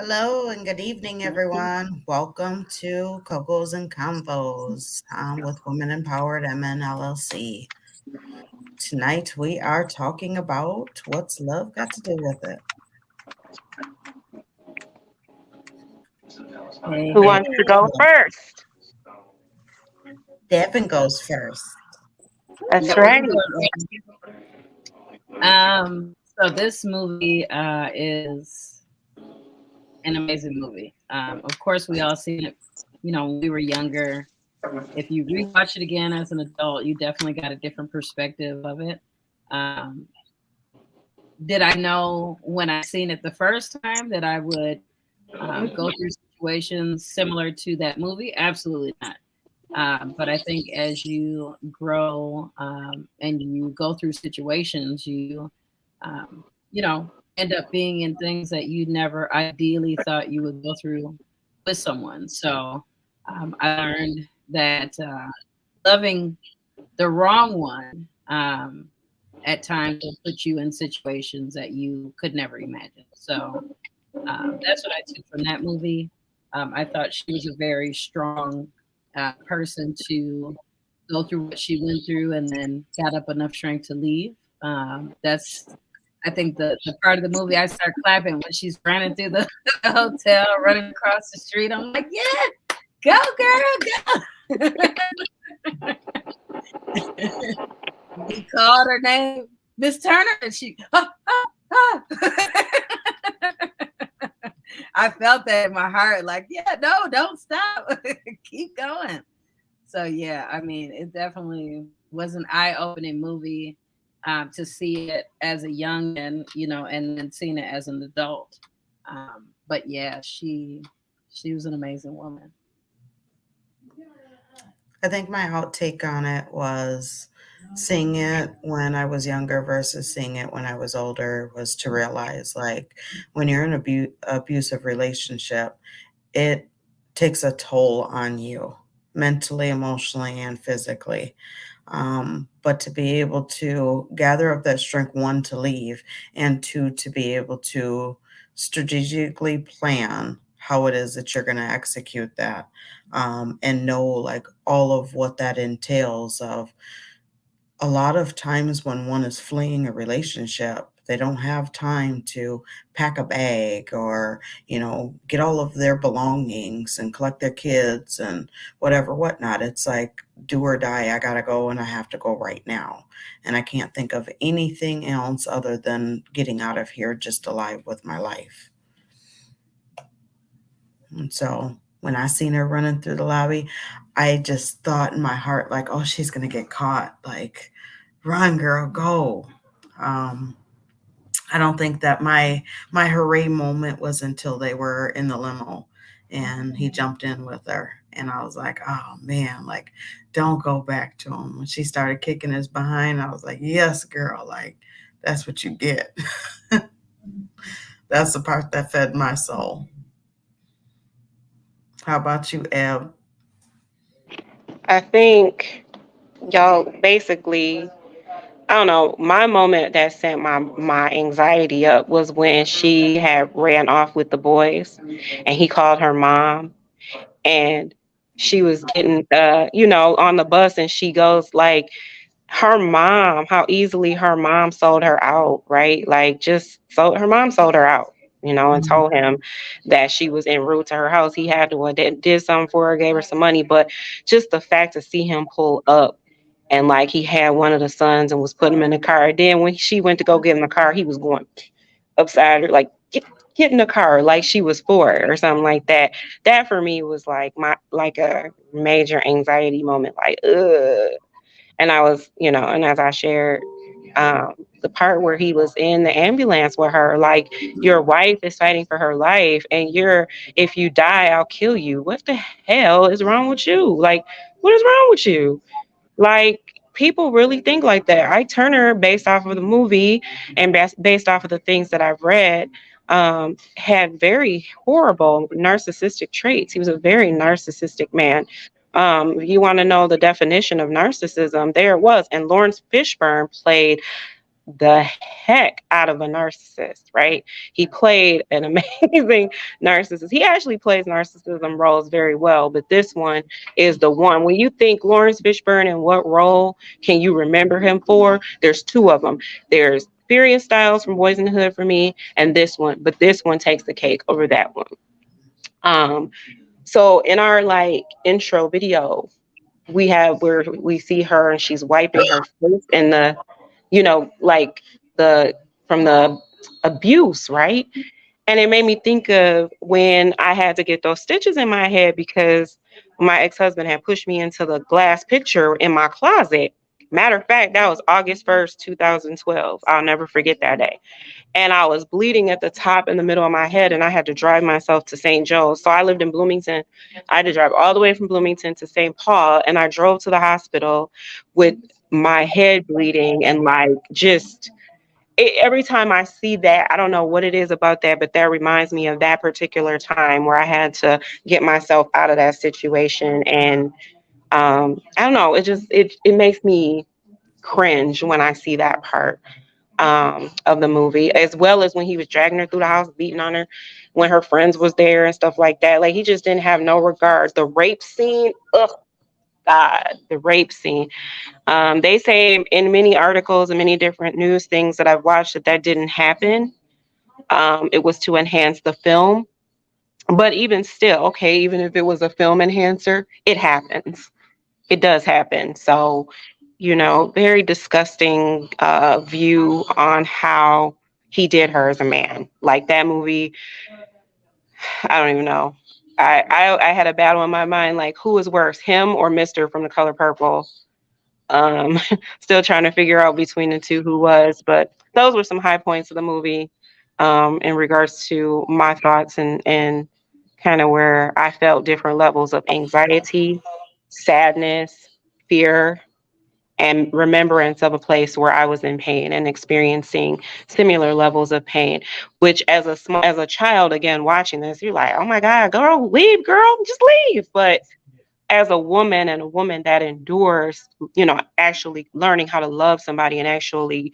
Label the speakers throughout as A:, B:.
A: Hello and good evening, everyone. Welcome to Cocos and Convos with Women Empowered MN LLC. Tonight we are talking about what's love got to do with it.
B: Hey,
C: Who
B: hey.
C: wants to go first?
A: Devin goes first.
C: That's
B: Yeah, we
C: right.
B: can go. So this movie is an amazing movie. Of course, we all seen it. When we were younger. If you rewatch it again as an adult, you definitely got a different perspective of it. Um, did I know when I seen it the first time that I would go through situations similar to that movie? Absolutely not. But I think as you grow and you go through situations, um, end up being in things that you never ideally thought you would go through with someone. So I learned that loving the wrong one at times will put you in situations that you could never imagine. So that's what I took from that movie. I thought she was a very strong person to go through what she went through and then got up enough strength to leave. That's, I think, the part of the movie I start clapping when she's running through the, the hotel, running across the street. I'm like, yeah, go, girl, go. He called her name, Miss Turner, and she, I felt that in my heart, like, yeah, no, don't stop. Keep going. So yeah, I mean, it definitely was an eye-opening movie to see it as a young and then seeing it as an adult. But yeah, she was an amazing woman.
A: I think my outtake on it was seeing it when I was younger versus seeing it when I was older was to realize like when you're in an abusive relationship, it takes a toll on you mentally, emotionally, and physically. But to be able to gather up that strength, one, to leave, and two, to be able to strategically plan how it is that you're going to execute that, and know like all of what that entails of a lot of times when one is fleeing a relationship, they don't have time to pack a bag or, get all of their belongings and collect their kids and whatever, whatnot. It's like, do or die. I got to go and I have to go right now. And I can't think of anything else other than getting out of here just alive with my life. And so when I seen her running through the lobby, I just thought in my heart, like, oh, she's going to get caught. Like, run, girl, go. Um, I don't think that my hooray moment was until they were in the limo and he jumped in with her. And I was like, oh man, like, don't go back to him. When she started kicking his behind, I was like, yes, girl, like, that's what you get. That's the part that fed my soul. How about you, Eb?
C: I think y'all basically, I don't know, my moment that sent my anxiety up was when she had ran off with the boys and he called her mom and she was getting on the bus and she goes like her mom, how easily her mom sold her out, right? Like just sold her mom sold her out, and told him that she was en route to her house. He had to did something for her, gave her some money, but just the fact to see him pull up and like he had one of the sons and was putting him in the car. Then when she went to go get in the car, he was going upside her like get in the car like she was four or something like that. That for me was like a major anxiety moment. Like ugh. And I was, and as I shared, the part where he was in the ambulance with her, like your wife is fighting for her life, and if you die, I'll kill you. What the hell is wrong with you? Like, what is wrong with you? Like, people really think like that. Ike Turner, based off of the movie and based off of the things that I've read, had very horrible narcissistic traits. He was a very narcissistic man. If you want to know the definition of narcissism, there it was. And Lawrence Fishburne played the heck out of a narcissist, right? He played an amazing narcissist. He actually plays narcissism roles very well, but this one is the one. When you think Lawrence Fishburne and what role can you remember him for? There's two of them. There's Furious Styles from Boys in the Hood for me, and this one, but this one takes the cake over that one. Um, so in our like intro video, we have where we see her and she's wiping her face in the, like the from the abuse, right? And it made me think of when I had to get those stitches in my head because my ex-husband had pushed me into the glass picture in my closet. Matter of fact, that was August 1st, 2012. I'll never forget that day. And I was bleeding at the top and the middle of my head, and I had to drive myself to St. Joe's. So I lived in Bloomington. I had to drive all the way from Bloomington to St. Paul, and I drove to the hospital with my head bleeding and like just every time I see that, I don't know what it is about that, but that reminds me of that particular time where I had to get myself out of that situation. And I don't know, it makes me cringe when I see that part of the movie, as well as when he was dragging her through the house, beating on her when her friends was there and stuff like that. Like he just didn't have no regard. The rape scene, ugh, God, the rape scene. They say in many articles and many different news things that I've watched that didn't happen. It was to enhance the film. But even still, okay, even if it was a film enhancer, it happens. It does happen. So, very disgusting view on how he did her as a man. Like that movie, I don't even know. I had a battle in my mind, like who is worse, him or Mister from The Color Purple? Um, Still trying to figure out between the two who was, but those were some high points of the movie in regards to my thoughts and kind of where I felt different levels of anxiety, sadness, fear, and remembrance of a place where I was in pain and experiencing similar levels of pain. Which, as a child, again watching this, you're like, "Oh my God, girl, leave, girl, just leave." But as a woman and a woman that endures, actually learning how to love somebody and actually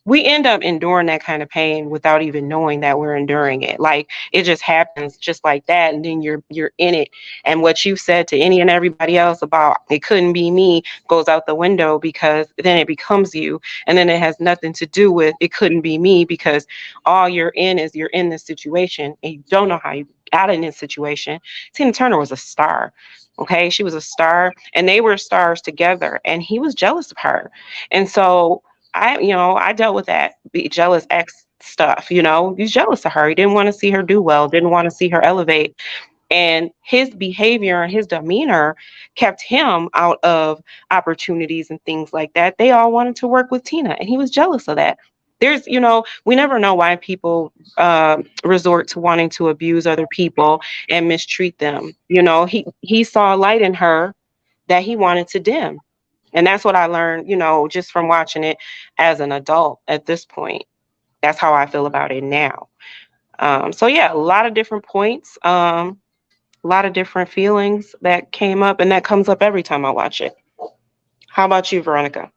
C: we end up enduring that kind of pain without even knowing that we're enduring it. Like it just happens just like that, and then you're in it. And what you said to any and everybody else about it couldn't be me goes out the window because then it becomes you, and then it has nothing to do with it couldn't be me because all you're in is you're in this situation and you don't know how you got in this situation. Tina Turner was a star. Okay, she was a star, and they were stars together, and he was jealous of her, and so I dealt with that, be jealous ex stuff. He's jealous of her. He didn't want to see her do well, didn't want to see her elevate. And his behavior and his demeanor kept him out of opportunities and things like that. They all wanted to work with Tina, and he was jealous of that. We never know why people resort to wanting to abuse other people and mistreat them. He saw a light in her that he wanted to dim. And that's what I learned, just from watching it as an adult at this point. That's how I feel about it now. So yeah, a lot of different points, a lot of different feelings that came up, and that comes up every time I watch it. How about you, Veronica?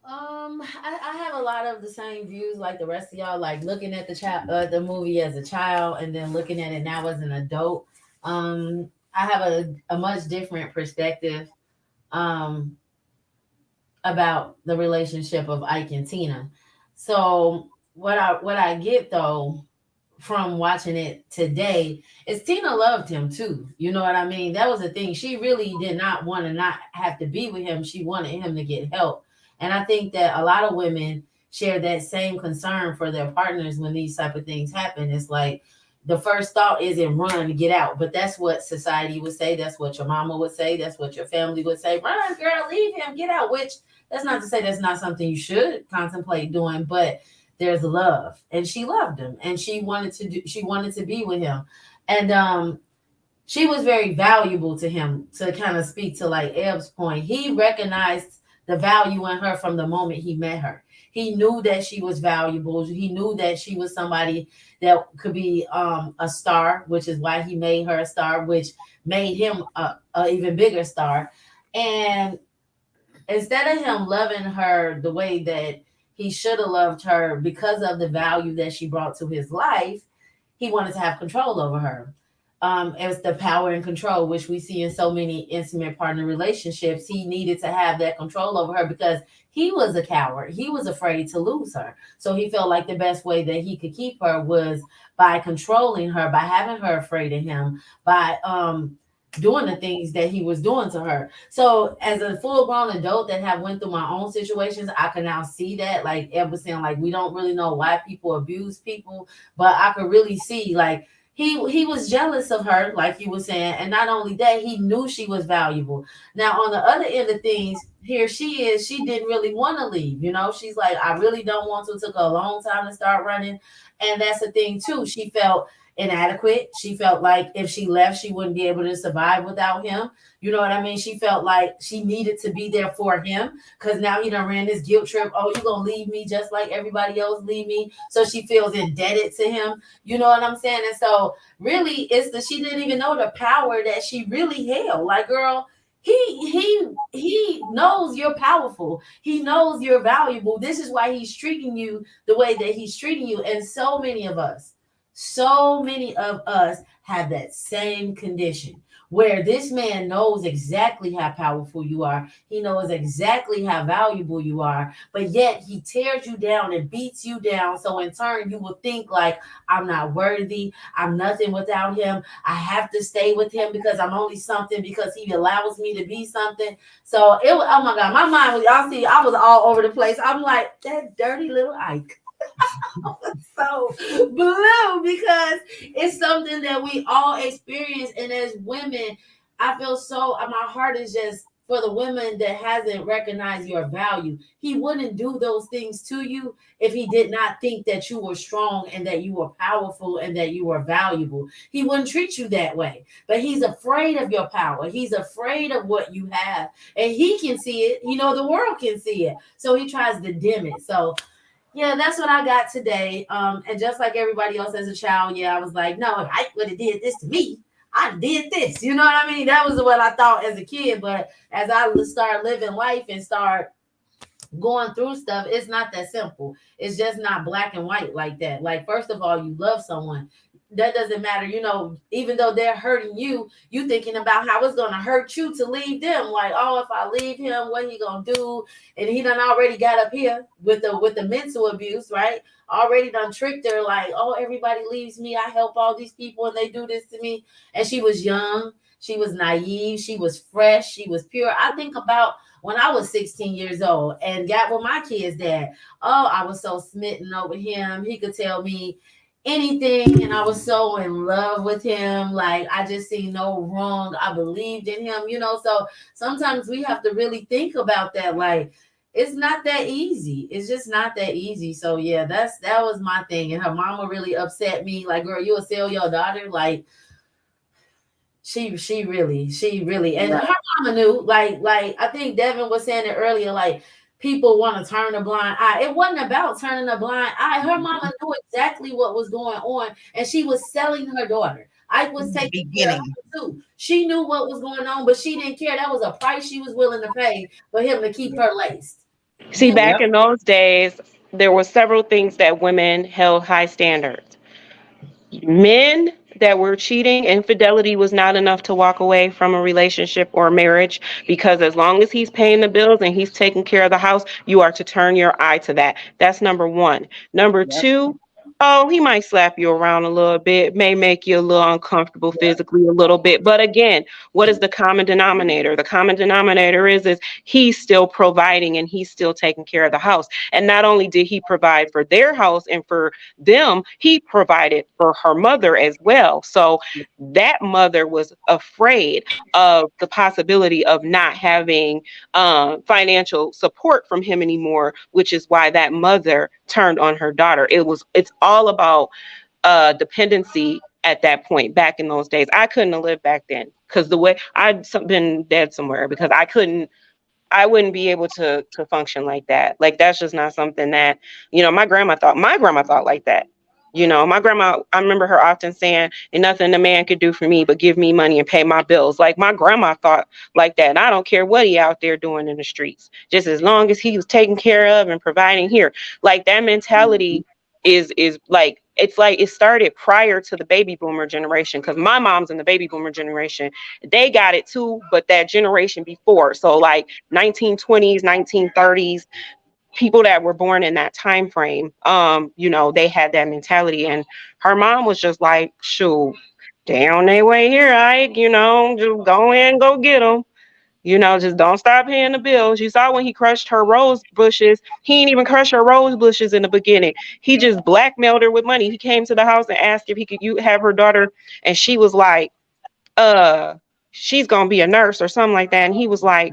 B: I have a lot of the same views like the rest of y'all. Like looking at the movie as a child, and then looking at it now as an adult. I have a much different perspective um, about the relationship of Ike and Tina. So what I get though from watching it today is Tina loved him too. You know what I mean? That was the thing. She really did not want to not have to be with him. She wanted him to get help. And I think that a lot of women share that same concern for their partners when these type of things happen. It's like the first thought isn't run, get out. But that's what society would say. That's what your mama would say. That's what your family would say. Run, girl, leave him, get out. Which that's not to say that's not something you should contemplate doing, but there's love, and she loved him, and she wanted to be with him, and she was very valuable to him. To kind of speak to like Eb's point, he recognized the value in her from the moment he met her. He knew that she was valuable. He knew that she was somebody that could be a star, which is why he made her a star, which made him a even bigger star. And
D: instead of him loving her the way that he should have loved her because of the value that she brought to his life, he wanted to have control over her. It was the power and control, which we see in so many intimate partner relationships. He needed to have that control over her because he was a coward. He was afraid to lose her. So he felt like the best way that he could keep her was by controlling her, by having her afraid of him, by doing the things that he was doing to her. So as a full grown adult that have went through my own situations, I can now see that, like Ed was saying, like we don't really know why people abuse people, but I could really see like he was jealous of her, like you were saying, and not only that, he knew she was valuable. Now on the other end of things, here she is, she didn't really want to leave. You know, she's like, I really don't want to. It took her a long time to start running, and that's the thing too. She felt inadequate. She felt like if she left, she wouldn't be able to survive without him. You know what I mean? She felt like she needed to be there for him because now he done ran this guilt trip. Oh, you gonna leave me just like everybody else leave me? So she feels indebted to him. You know what I'm saying? And so really, it's the she didn't even know the power that she really held. Like, girl, he knows you're powerful. He knows you're valuable. This is why he's treating you the way that he's treating you. And so many of us have that same condition where this man knows exactly how powerful you are. He knows exactly how valuable you are, but yet he tears you down and beats you down. So in turn, you will think like, I'm not worthy. I'm nothing without him. I have to stay with him because I'm only something because he allows me to be something. So it was, oh my God, my mind was, y'all see, I was all over the place. I'm like, that dirty little Ike. So blue because it's something that we all experience. And as women, I feel so my heart is just for the women that hasn't recognized your value. He wouldn't do those things to you if he did not think that you were strong and that you were powerful and that you were valuable. He wouldn't treat you that way. But he's afraid of your power. He's afraid of what you have. And he can see it. You know, the world can see it. So he tries to dim it. So yeah, that's what I got today. And just like everybody else as a child, yeah, I was like, no, if I would have did this to me, I did this. You know what I mean? That was what I thought as a kid. But as I start living life and start going through stuff, it's not that simple. It's just not black and white like that. Like, first of all, you love someone. That doesn't matter, you know, even though they're hurting you, you thinking about how it's gonna hurt you to leave them. Like, oh, if I leave him, what he gonna do? And he done already got up here with the mental abuse, right? Already done tricked her, like, oh, everybody leaves me. I help all these people and they do this to me. And she was young, she was naive, she was fresh, she was pure. I think about when I was 16 years old and got with my kid's dad. Oh, I was so smitten over him. He could tell me anything, and I was so in love with him. Like, I just see no wrong. I believed in him, you know. So sometimes we have to really think about that. Like, it's not that easy. It's just not that easy. So yeah, that was my thing. And her mama really upset me. Like, girl, you will sell your daughter? Like, she really, and her mama knew. Like I think Devin was saying it earlier. Like, people want to turn a blind eye. It wasn't about turning a blind eye. Her mama knew exactly what was going on, and she was selling her daughter. I was
A: In the
D: taking care of
A: beginning.
D: her too. She knew what was going on, but she didn't care. That was a price she was willing to pay for him to keep her laced.
C: See,
D: You
C: back
B: Yep.
C: in those days, there were several things that women held high standards. Men that were cheating, infidelity was not enough to walk away from a relationship or a marriage, because as long as he's paying the bills and he's taking care of the house, you are to turn your eye to that. That's number one. Number
B: Yep.
C: two, oh, he might slap you around a little bit, may make you a little uncomfortable
B: Yep.
C: physically a little bit. But again, what is the common denominator? The common denominator is he's still providing and he's still taking care of the house. And not only did he provide for their house and for them, he provided for her mother as well. So that mother was afraid of the possibility of not having financial support from him anymore, which is why that mother turned on her daughter. It's all about dependency at that point. Back in those days, I couldn't have lived back then because the way I'd been dead somewhere, because I wouldn't be able to function like that. Like, that's just not something that, my grandma thought like that. My grandma, I remember her often saying, "And nothing a man could do for me but give me money and pay my bills." Like my grandma thought like that. And I don't care what he out there doing in the streets, just as long as he was taken care of and providing here. Like that mentality is like it started prior to the baby boomer generation, because my mom's in the baby boomer generation. They got it too, but that generation before, so like 1920s, 1930s, people that were born in that time frame, they had that mentality. And her mom was just like, shoot, down they way here, just go in, go get them. Just don't stop paying the bills. You saw when he crushed her rose bushes. He didn't even crush her rose bushes in the beginning. He just blackmailed her with money. He came to the house and asked if he could have her daughter, and she was like, uh, she's gonna be a nurse or something like that. And he was like,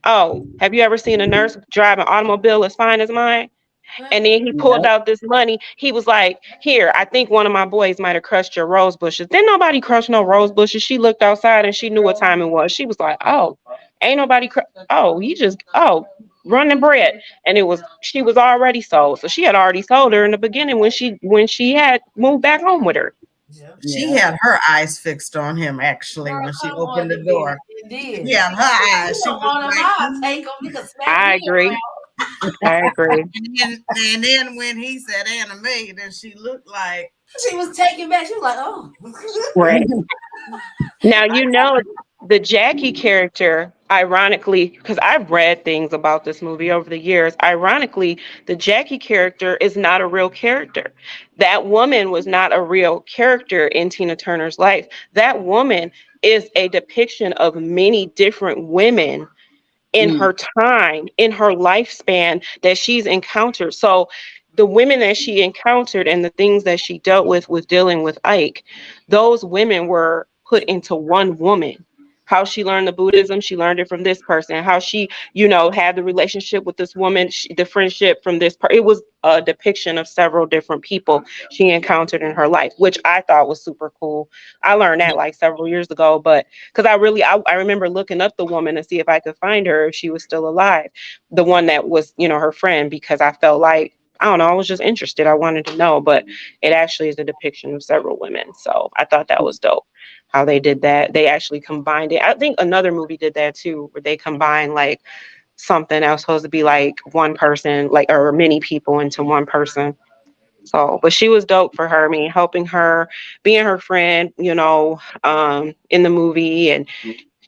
C: oh, have you ever seen a nurse drive an automobile as fine as mine? And then he pulled
B: Yep.
C: out this money. He was like, here, I think one of my boys might have crushed your rose bushes. Then nobody crushed no rose bushes. She looked outside and she knew what time it was. She was like, oh, ain't nobody, running bread. And she was already sold. So she had already sold her in the beginning when she had moved back home with her.
D: Yeah.
A: She
B: Yeah.
A: had her eyes fixed on him actually
D: Girl,
A: when she
D: come
A: opened
D: on,
A: the door.
D: it did.
A: She had her
D: You
A: eyes. She
D: don't
A: was
D: want him,
A: like,
D: I'll take him. You can smack
C: I
D: me
C: agree.
D: around.
C: I agree.
A: and then when he said anime, then she looked like,
D: She was taken back. She was like, oh.
C: Right. Now, the Jackie character, ironically, because I've read things about this movie over the years, ironically, the Jackie character is not a real character. That woman was not a real character in Tina Turner's life. That woman is a depiction of many different women in
B: Mm.
C: her time, in her lifespan that she's encountered. So the women that she encountered and the things that she dealt with dealing with Ike, those women were put into one woman. How she learned the Buddhism, she learned it from this person. How she, had the relationship with this woman, the friendship from this part. It was a depiction of several different people she encountered in her life, which I thought was super cool. I learned that like several years ago, but because I remember looking up the woman to see if I could find her if she was still alive, the one that was her friend, because I felt like, I don't know, I was just interested, I wanted to know. But it actually is a depiction of several women, so I thought that was dope how they did that. They actually combined it. I think another movie did that too, where they combined like something that was supposed to be like one person, like, or many people into one person. So, but she was dope for her. I mean, helping her, being her friend, in the movie, and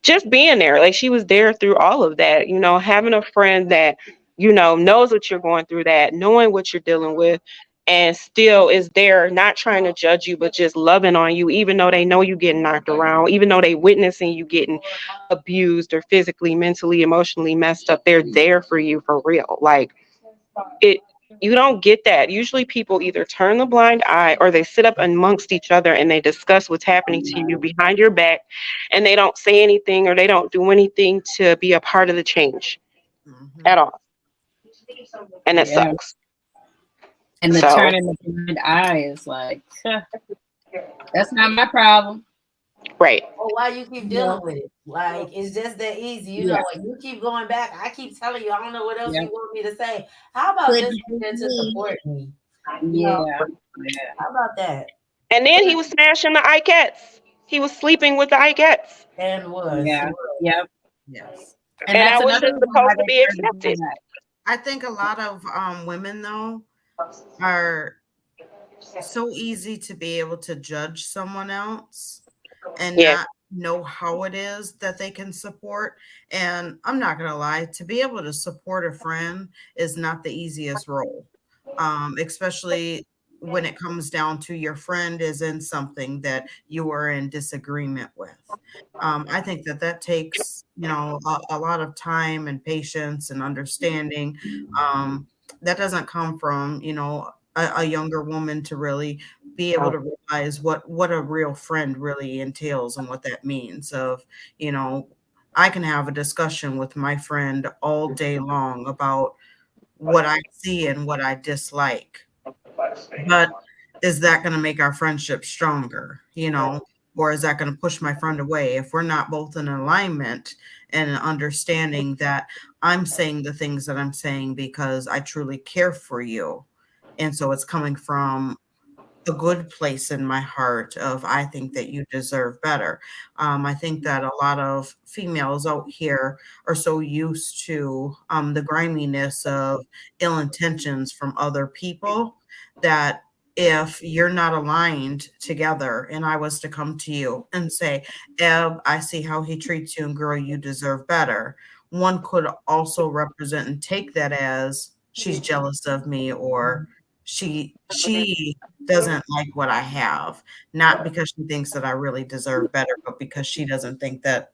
C: just being there. Like she was there through all of that, having a friend that, knows what you're going through, that knowing what you're dealing with, and still is there, not trying to judge you, but just loving on you, even though they know you getting knocked around, even though they witnessing you getting abused or physically, mentally, emotionally messed up. They're there for you for real. Like it, you don't get that. Usually people either turn the blind eye or they sit up amongst each other and they discuss what's happening to you behind your back, and they don't say anything or they don't do anything to be a part of the change
A: mhm.
C: at all. And it
B: Yeah.
C: sucks.
B: And the
C: So,
B: turning the blind eye is like, huh, that's not my problem.
C: right.
D: Well, why you keep
B: You know?
D: dealing with it? Like it's just that easy,
B: Yeah.
D: and you keep going back. I keep telling you, I don't know what else
B: Yeah.
D: you want me to say. How about
B: Could
D: just
B: you
D: begin to
B: be?
D: support me?
B: Yeah. Yeah.
D: How about that?
C: And then he was smashing the Ikettes. He was sleeping with the Ikettes.
D: And was
B: Yeah. Yep.
A: Yes.
B: And
C: And
B: that's
C: that was
B: another
C: just
B: reason why
C: supposed to
B: they
C: be
B: started doing
C: accepted.
B: that.
A: I think a lot of women though are so easy to be able to judge someone else and
C: Yeah.
A: not know how it is that they can support. And I'm not going to lie, to be able to support a friend is not the easiest role, especially when it comes down to your friend is in something that you are in disagreement with. I think that that takes, a lot of time and patience and understanding. Um, that doesn't come from, a younger woman to really be able to realize what a real friend really entails and what that means of, you know, I can have a discussion with my friend all day long about what I see and what I dislike. But is that going to make our friendship stronger, or is that going to push my friend away if we're not both in alignment and understanding that I'm saying the things that I'm saying because I truly care for you. And so it's coming from a good place in my heart of I think that you deserve better. I think that a lot of females out here are so used to the griminess of ill intentions from other people that if you're not aligned together and I was to come to you and say, Eb, I see how he treats you and girl, you deserve better. One could also represent and take that as she's jealous of me or she doesn't like what I have, not because she thinks that I really deserve better, but because she doesn't think that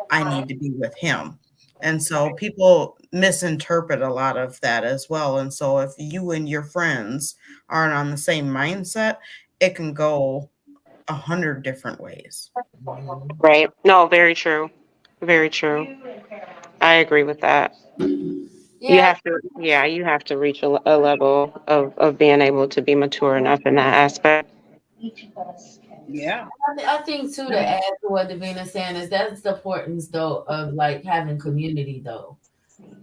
A: I need to be with him. And so people misinterpret a lot of that as well. And so if you and your friends aren't on the same mindset, it can go 100 different ways.
D: Mhm.
C: Right. No, very true. Very true. I agree with that. You
D: Yeah,
C: have to, yeah, you have to reach a level of being able to be mature enough in that aspect.
B: Yeah.
D: I think too to add to what Davina's saying is that's the importance though of like having community though.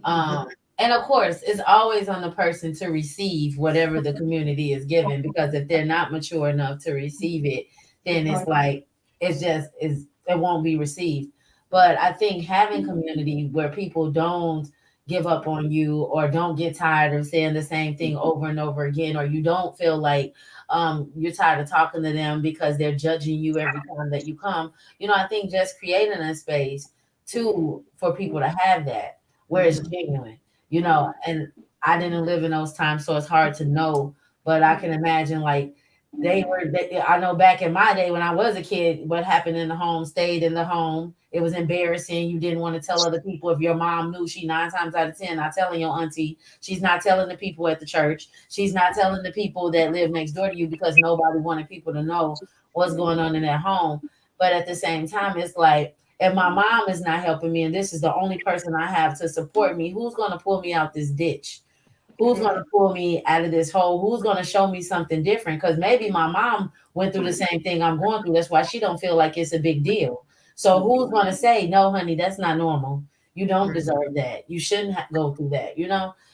D: Um, and of course, it's always on the person to receive whatever the community is given because if they're not mature enough to receive it, then it's like it's just is it won't be received. But I think having community where people don't give up on you or don't get tired of saying the same thing over and over again, or you don't feel like you're tired of talking to them because they're judging you every time that you come. I think just creating a space too for people to have that where it's genuine, and I didn't live in those times, so it's hard to know, but I can imagine like I know back in my day when I was a kid, what happened in the home stayed in the home. It was embarrassing. You didn't want to tell other people. If your mom knew, she 9 times out of 10 not telling your auntie. She's not telling the people at the church. She's not telling the people that live next door to you because nobody wanted people to know what's going on in their home. But at the same time, it's like if my mom is not helping me and this is the only person I have to support me, who's going to pull me out this ditch? Who's going to pull me out of this hole? Who's going to show me something different? Because maybe my mom went through the same thing I'm going through. That's why she don't feel like it's a big deal. So who's going to say, no, honey, that's not normal. You don't deserve that. You shouldn't go through that.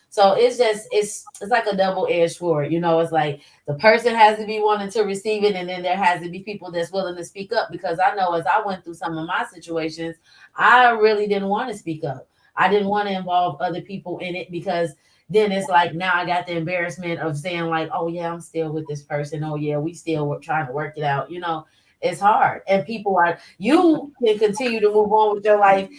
D: So it's just it's like a double-edged sword. It's like the person has to be wanting to receive it, and then there has to be people that's willing to speak up. Because I know as I went through some of my situations, I really didn't want to speak up. I didn't want to involve other people in it because then it's like now I got the embarrassment of saying like, oh yeah, I'm still with this person. Oh yeah, we still trying to work it out. It's hard, and people are you can continue to move on with your life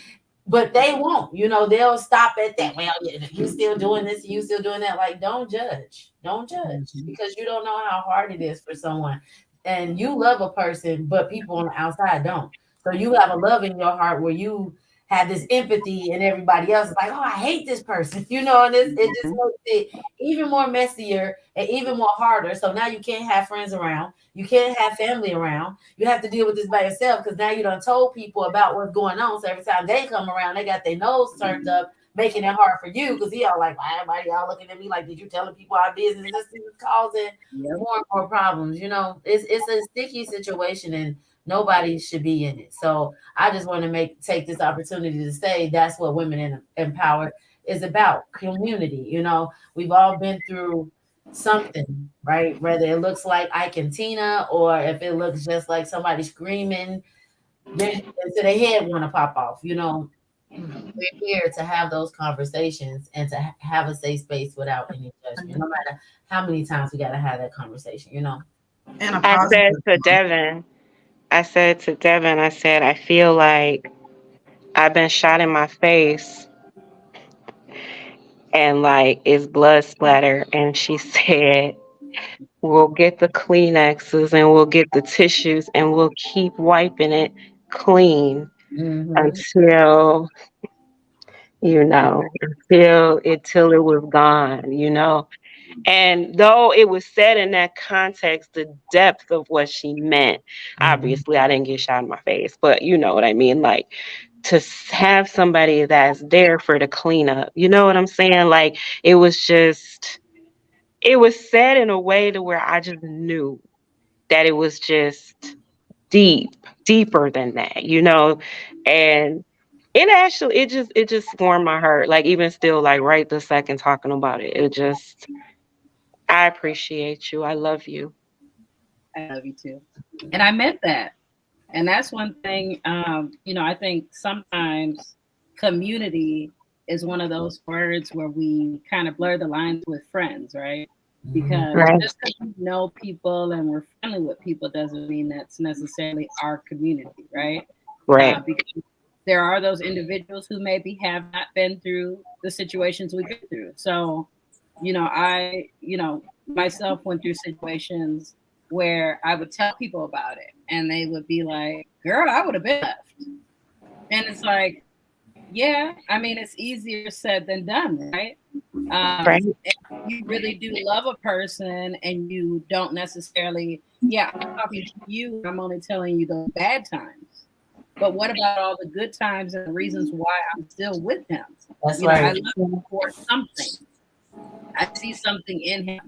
D: but they won't, they'll stop at that. Well, yeah, you still doing this, you still doing that. Like, don't judge
B: Mhm.
D: because you don't know how hard it is for someone. And you love a person, but people on the outside don't. So you have a love in your heart where you have this empathy, and everybody else is like, oh, I hate this person, and it just
B: Mhm.
D: makes it even more messier and even more harder. So now you can't have friends around, you can't have family around, you have to deal with this by yourself because now you done told people about what's going on. So every time they come around, they got their nose turned up, making it hard for you because y'all like, why everybody y'all looking at me like, did you telling people our business? This is causing
B: Yep.
D: more and more problems. It's a sticky situation and nobody should be in it. So I just want to take this opportunity to say that's what Women Empowered is about, community. We've all been through something, right? Whether it looks like Ike and Tina or if it looks just like somebody screaming to their head want to pop off. We're here to have those conversations and to have a safe space without any judgment, no matter how many times we got to have that conversation.
A: And a
C: I said
A: positive
C: to
A: one.
C: Devin, I said, I feel like I've been shot in my face and like it's blood splatter. And she said, we'll get the Kleenexes and we'll get the tissues and we'll keep wiping it clean
D: Hmm.
C: until, until it was gone. And though it was said in that context, the depth of what she meant,
D: Hmm.
C: obviously I didn't get shot in my face, but you know what I mean? Like to have somebody that's there for the cleanup, you know what I'm saying? Like it was said in a way to where I just knew that it was just deeper than that. And it just warmed my heart. Like even still, like right the second talking about it, I appreciate you. I love you.
B: I love you too. And I meant that. And that's one thing, I think sometimes community is one of those words where we kind of blur the lines with friends, right? Because
C: Right.
B: just because we know people and we're friendly with people doesn't mean that's necessarily our community, right?
C: Right.
B: Because there are those individuals who maybe have not been through the situations we've been through. So, myself went through situations where I would tell people about it and they would be like, girl, I would have been left. And it's like, yeah, I mean, it's easier said than done, right?
C: Right.
B: If you really do love a person and you don't necessarily, yeah, I'm talking to you, I'm only telling you the bad times. But what about all the good times and the reasons why I'm still with him?
D: That's
B: I
D: right.
B: love him for something. I see something in him.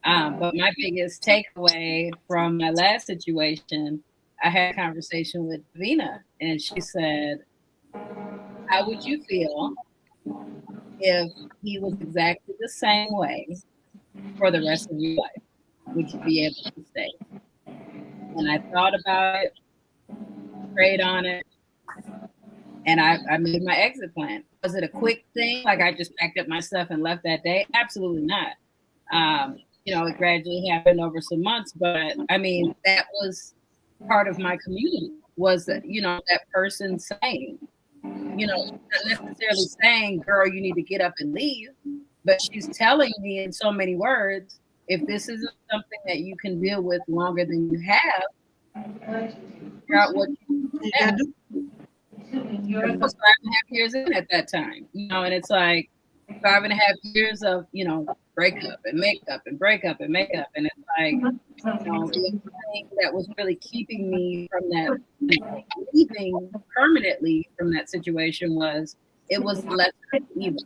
B: But my biggest takeaway from my last situation, I had a conversation with Vina, and she said, how would you feel if he was exactly the same way for the rest of your life? Would you be able to stay? And I thought about it, prayed on it, and I made my exit plan. Was it a quick thing? Like I just packed up my stuff and left that day? Absolutely not. It gradually happened over some months, but I mean, that was part of my community was that, that person saying, not necessarily saying, girl, you need to get up and leave, but she's telling me in so many words, if this isn't something that you can deal with longer than you have, figure out what you
A: You
B: have.
A: gotta do.
B: I was 5.5 years in at that time, and it's like 5.5 years of, breakup and makeup and breakup and makeup. And it's like, the only thing that was really keeping me from that, leaving permanently from that situation was it was the lesser of evil.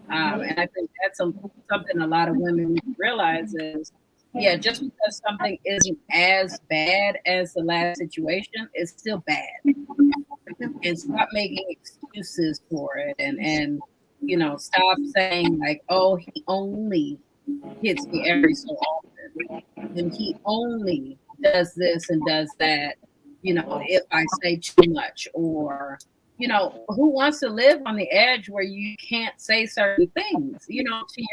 B: And I think that's something a lot of women need to realize is, yeah, just because something isn't as bad as the last situation, it's still bad. And stop making excuses for it stop saying like, oh, he only hits me every so often and he only does this and does that, if I say too much, or who wants to live on the edge where you can't say certain things, to your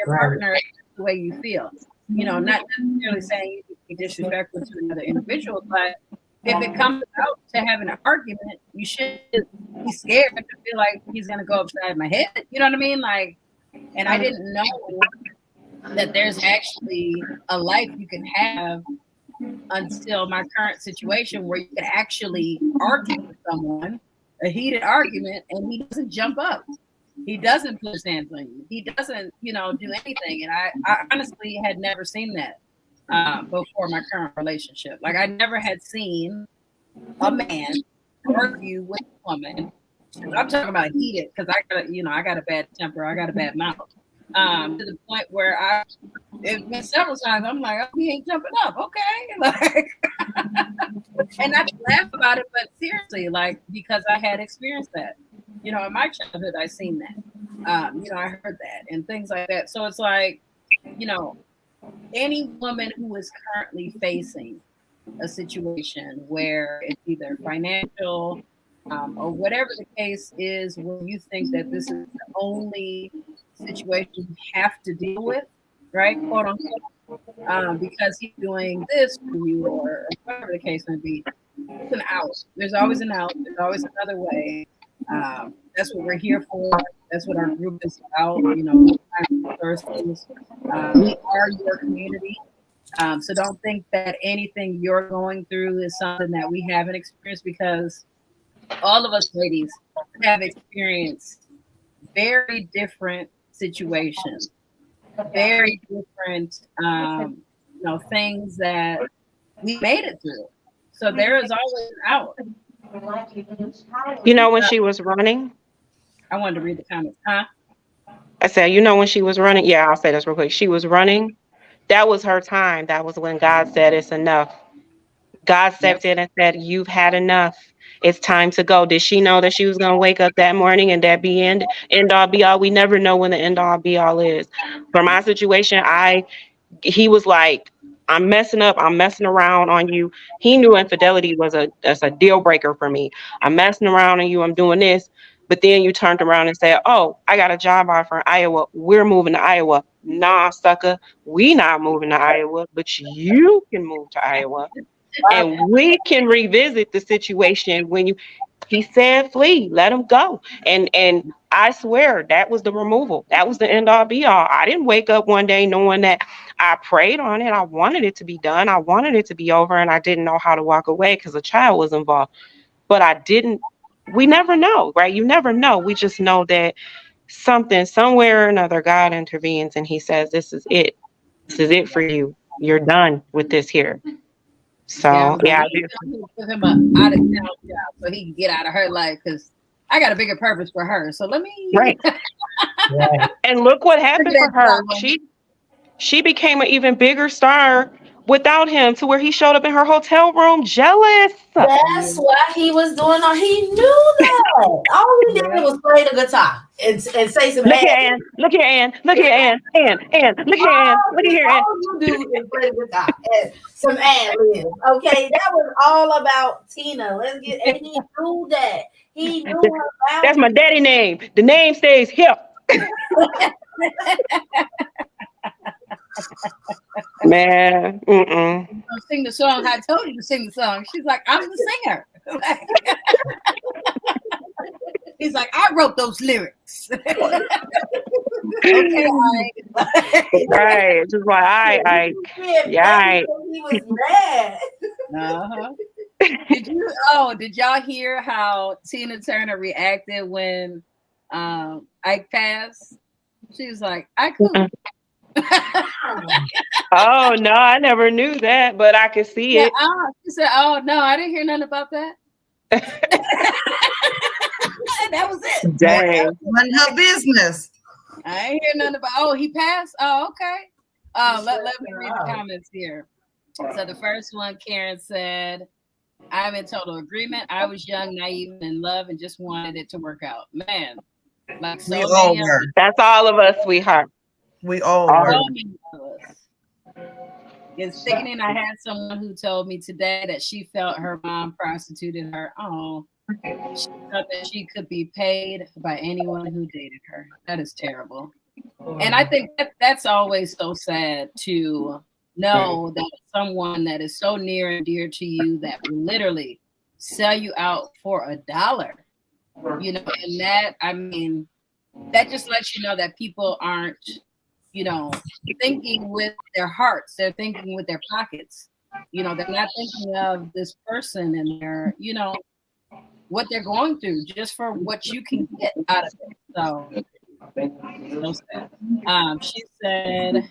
D: Right.
B: partner the way you feel, not necessarily saying you can be disrespectful to another individual, but if it comes out to have an argument, you shouldn't be scared to feel like he's gonna go upside my head. You know what I mean? Like, and I didn't know that there's actually a life you can have until my current situation where you can actually argue with someone, a heated argument, and he doesn't jump up. He doesn't put his hands on you. He doesn't, do anything. And I honestly had never seen that before my current relationship. Like I never had seen a man argue with a woman. I'm talking about heated because I got a bad temper. I got a bad mouth. To the point where it's been several times. I'm like, oh, he ain't jumping up, okay? Like, and not to laugh about it, but seriously, like because I had experienced that. In my childhood, I seen that. I heard that and things like that. So it's like, any woman who is currently facing a situation where it's either financial or whatever the case is, where you think that this is the only situation you have to deal with, right? Quote unquote, because he's doing this for you or whatever the case may be. There's an out. There's always an out. There's always another way. That's what we're here for. That's what our group is about. Thursdays. We are your community. So don't think that anything you're going through is something that we haven't experienced, because all of us ladies have experienced very different situations, very different, things that we made it through. So there is always an out.
C: When she was running,
B: I wanted to read the comments, huh?
C: I said, when she was running, yeah, I'll say this real quick. She was running. That was her time. That was when God said it's enough. God
B: Yep.
C: stepped in and said, you've had enough. It's time to go. Did she know that she was going to wake up that morning and that be end all be all? We never know when the end all be all is. For my situation, he was like, I'm messing up. I'm messing around on you. He knew infidelity was a deal breaker for me. I'm messing around on you. I'm doing this. But then you turned around and said, "Oh, I got a job offer in Iowa. We're moving to Iowa." Nah, sucker. We not moving to Iowa, but you can move to Iowa and we can revisit the situation when you he said flee, let him go. And I swear that was the removal. That was the end all be all. I didn't wake up one day knowing that. I prayed on it. I wanted it to be done. I wanted it to be over, and I didn't know how to walk away because a child was involved. But I didn't. We never know, right? You never know. We just know that something, somewhere or another, God intervenes and he says, "This is it. This is it for you. You're done with this here."
B: Yeah,
C: So
B: I'm
C: yeah,
B: like, give him a out of town job so he can get out of her life because I got a bigger purpose for her. So let me
C: right. And look what happened
B: figure
C: for
B: that
C: her.
B: out.
C: She became an even bigger star without him, to where he showed up in her hotel room jealous.
D: That's why he was doing all. He knew that. All he did
B: Yeah.
D: was play the guitar and say some
C: Look here,
D: ad.
C: Ann. Look here, Ann. Look here, Ann. Ann. Look here, Ann. Look here, Ann.
D: All you do is play the guitar and some ad libs. Okay, that was all about Tina. Let's get, and he knew that. He knew her
C: That's my
D: value.
C: daddy name. The name stays here. Man,
B: Sing the song. I told you to sing the song. She's like, I'm the singer. He's like, I wrote those lyrics. Okay,
C: right. Just like yeah,
D: He was mad.
B: uh-huh. Did y'all hear how Tina Turner reacted when Ike passed? She was like, I could.
C: Oh no, I never knew that, but I could see
B: Yeah,
C: it.
B: she said, oh no, I didn't hear nothing about that. That was it.
C: Dang.
A: None her business.
B: I ain't hear nothing about. Oh, he passed. Oh, okay. Let me read the comments here. So the first one, Karen said, "I'm in total agreement. I was young, naive, and in love, and just wanted it to work out." Man, like so
A: We all
B: many,
A: were.
C: That's all of us, sweetheart.
A: We all
C: All
A: were.
B: so many of us. It's sickening. I had someone who told me today that she felt her mom prostituted her. Oh, she felt that she could be paid by anyone who dated her. That is terrible. And I think that's always so sad to know that someone that is so near and dear to you that will literally sell you out for $1. You know, and that, I mean, that just lets you know that people aren't, you know, thinking with their hearts. They're thinking with their pockets. You know, they're not thinking of this person and their, you know, what they're going through just for what you can get out of it. So sad. She said,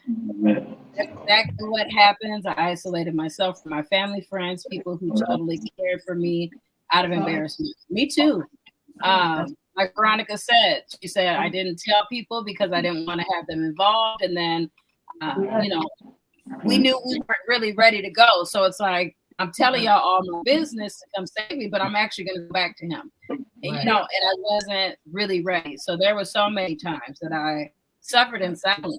B: that's exactly what happens. I isolated myself from my family, friends, people who totally cared for me out of embarrassment. Me too. Like Veronica said, she said, I didn't tell people because I didn't want to have them involved. And then, you know, we knew we weren't really ready to go. So it's like, I'm telling y'all all my business to come save me, but I'm actually going to go back to him. And, you know, and I wasn't really ready. So there were so many times that I suffered in silence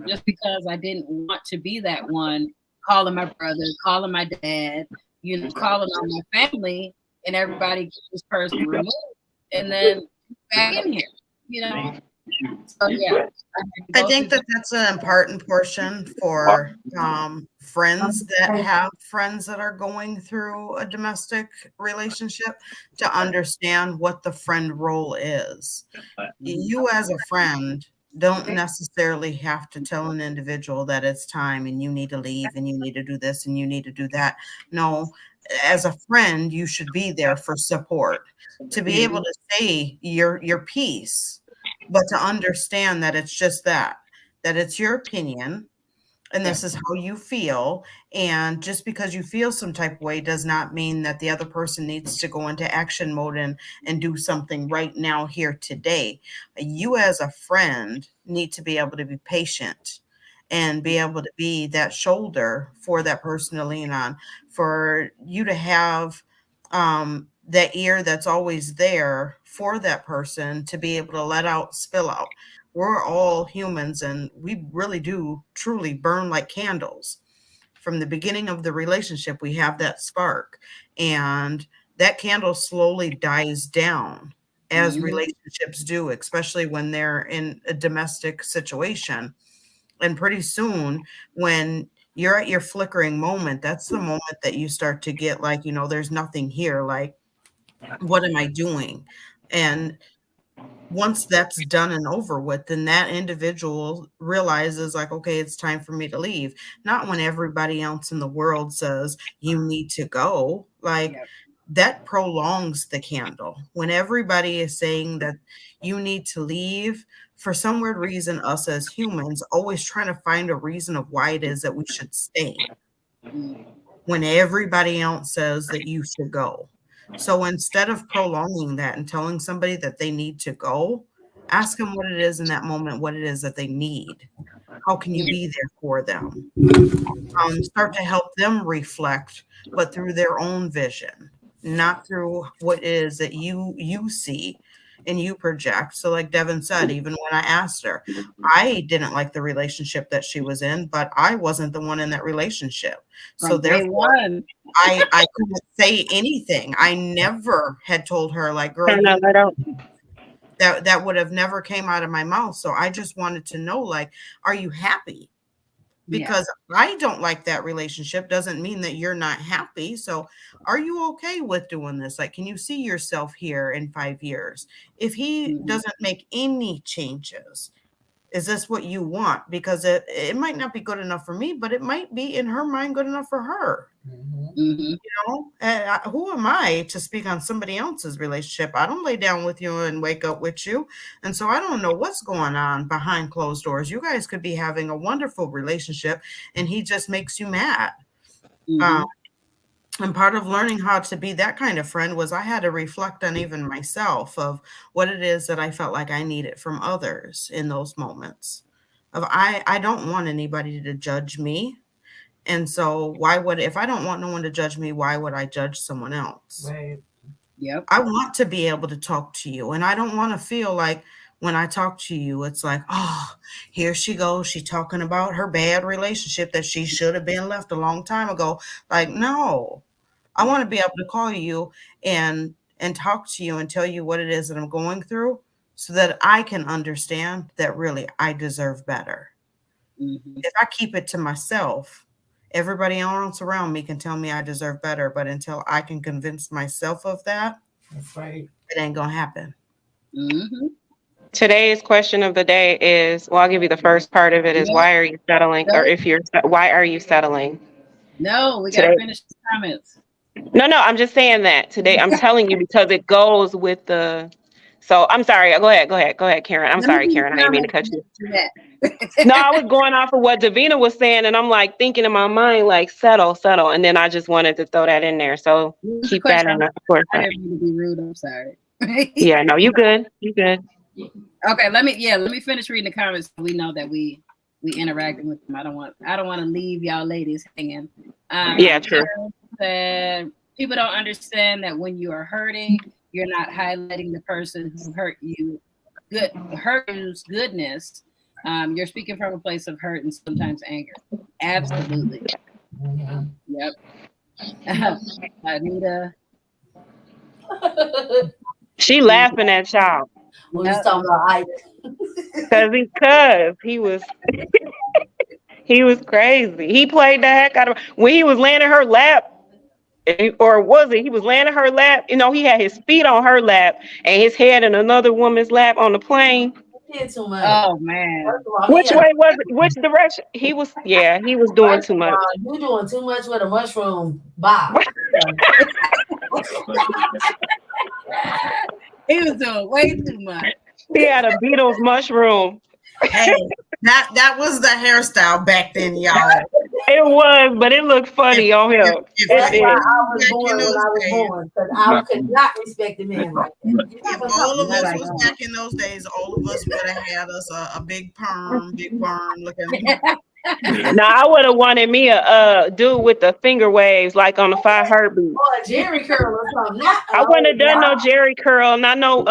B: just because I didn't want to be that one calling my brother, calling my dad, you know, calling on my family, and everybody gets this person removed and then back in here, you know. So yeah,
A: I think that that's an important portion for friends that have friends that are going through a domestic relationship to understand what the friend role is. You as a friend don't necessarily have to tell an individual that it's time and you need to leave and you need to do this and you need to do that. No, as a friend, you should be there for support, to be able to say your piece, but to understand that it's just that it's your opinion and this is how you feel. And just because you feel some type of way does not mean that the other person needs to go into action mode and do something right now, here, today. You as a friend need to be able to be patient and be able to be that shoulder for that person to lean on, for you to have that ear that's always there for that person to be able to let out, spill out. We're all humans and we really do truly burn like candles from the beginning of the relationship, we have that spark, and that candle slowly dies down as relationships do, especially when they're in a domestic situation. And pretty soon, when you're at your flickering moment, that's the moment that you start to get like, there's nothing here. Like, what am I doing? And once that's done and over with, then that individual realizes like, okay, it's time for me to leave. Not when everybody else in the world says you need to go. Like, that prolongs the candle. When everybody is saying that you need to leave, for some weird reason, us as humans always trying to find a reason of why it is that we should stay when everybody else says that you should go. So instead of prolonging that and telling somebody that they need to go, ask them what it is in that moment, what it is that they need. How can you be there for them? Start to help them reflect, but through their own vision, not through what it is that you see and you project. So like Devin said, even when I asked her, I didn't like the relationship that she was in, but I wasn't the one in that relationship. So therefore, I couldn't say anything. I never had told her like, girl, that would have never came out of my mouth. So I just wanted to know, like, are you happy? Because I don't like that relationship doesn't mean that you're not happy. So are you okay with doing this? Like, can you see yourself here in 5 years? If he doesn't make any changes, is this what you want? Because it might not be good enough for me, but it might be in her mind good enough for her. Who am I to speak on somebody else's relationship? I don't lay down with you and wake up with you. And so I don't know what's going on behind closed doors. You guys could be having a wonderful relationship and he just makes you mad. And part of learning how to be that kind of friend was I had to reflect on even myself of what it is that I felt like I needed from others in those moments. I don't want anybody to judge me. And so if I don't want no one to judge me, why would I judge someone else?
D: Right.
B: Yep.
A: I want to be able to talk to you. And I don't want to feel like when I talk to you, it's like, oh, here she goes. She's talking about her bad relationship that she should have been left a long time ago. Like, no, I want to be able to call you and talk to you and tell you what it is that I'm going through so that I can understand that really I deserve better. If I keep it to myself, everybody else around me can tell me I deserve better, but until I can convince myself of that,
D: That's right.
A: it ain't gonna happen.
C: Today's question of the day is, well, I'll give you the first part of it is why are you settling? Or why are you settling?
B: No, we got to finish the comments.
C: No, I'm just saying that today. I'm telling you because it goes with so I'm sorry. Go ahead, Karen. I'm sorry, Karen. I didn't mean to cut you. No, I was going off of what Davina was saying, and I'm like thinking in my mind, like settle, and then I just wanted to throw that in there. So keep that in the forefront.
B: I didn't mean to be rude. I'm sorry.
C: Yeah, no, you good.
B: Okay, let me finish reading the comments. So we know that we interacting with them. I don't want to leave y'all ladies hanging.
C: Yeah, true.
B: Said, people don't understand that when you are hurting, you're not highlighting the person who hurt you. Hurt's goodness. You're speaking from a place of hurt and sometimes anger. Absolutely. Yep. Anita.
C: She laughing at y'all.
D: We was talking about Ike.
C: Because he was he was crazy. He played the heck out of when he was laying in her lap. Or was it? He was laying in her lap. You know, he had his feet on her lap and his head in another woman's lap on the plane.
D: He did too much.
B: Oh man!
C: Which way was it? Which direction? He was doing too much.
D: You doing too much with a mushroom bob.
B: He was doing way too much.
C: He had a Beatles mushroom.
A: Hey, that was the hairstyle back then, y'all.
C: It was, but it looked funny on him.
D: That's why I was born when I was born, because I could not respect the man right there.
A: If all of us was back in those days, all of us would have had us a big perm looking.
C: Now I would have wanted me a dude with the finger waves like on the 5 Heartbeats.
D: Or a Jerry curl or something.
C: I wouldn't have done no Jerry curl, not no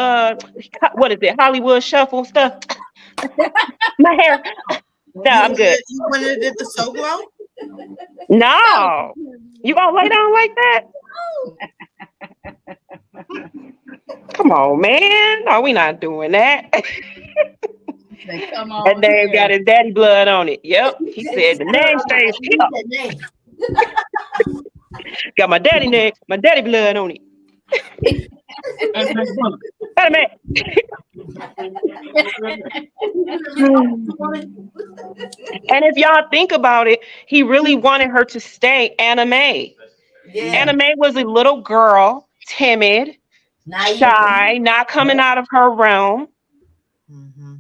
C: what is it, Hollywood shuffle stuff. My hair. No, I'm good.
A: You wouldn't have did the So Glow?
C: No, you gonna lay down like that? Come on, man. No, we not doing that.
B: Say, come
C: That
B: on
C: name got
B: here.
C: his daddy blood on it. Yep. He said the name stays
D: Use
C: here.
D: that name.
C: Got my daddy name, my daddy blood on it. Wait a minute. And if y'all think about it, he really wanted her to stay anime.
D: Yeah,
C: Anime was a little girl, timid,
D: naive.
C: shy, not coming out of her realm.
A: Mhm.